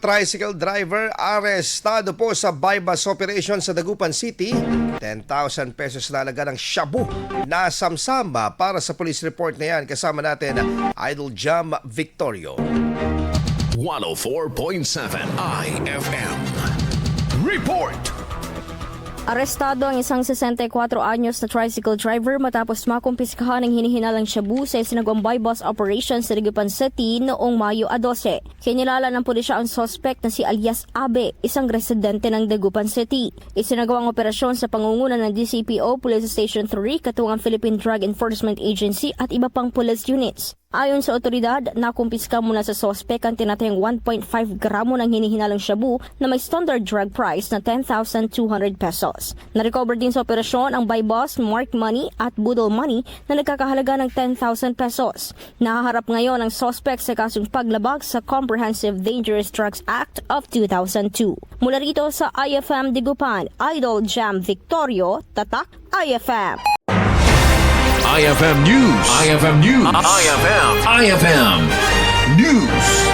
Tricycle driver arestado po sa bypass operation sa Dagupan City. 10,000 pesos lalaga ng Shabu. Nasamsam para sa police report na yan. Kasama natin Idol Jam Victorio. 104.7 IFM Report. Arestado ang isang 64 anyos na tricycle driver matapos makumpiskahan ng hinihinalang Shabu sa isinagawang bypass operation sa Dagupan City noong Mayo 12. Kinilala ng pulisya ang suspect na si alias Abe, isang residente ng Dagupan City. Isinagawang operasyon sa pangunguna ng DCPO Police Station 3, katungang Philippine Drug Enforcement Agency at iba pang police units. Ayon sa otoridad, nakumpiska muna sa sospek ang tinatayang 1.5 gramo ng hinihinalang Shabu na may standard drug price na 10,200 pesos. Narecover din sa operasyon ang buy boss, marked money at budol money na nagkakahalaga ng 10,000 pesos. Nahaharap ngayon ang sospek sa kasong paglabag sa Comprehensive Dangerous Drugs Act of 2002. Mula rito sa IFM Dagupan, Idol Jam Victorio, Tatak IFM. IFM News. IFM News. IFM News.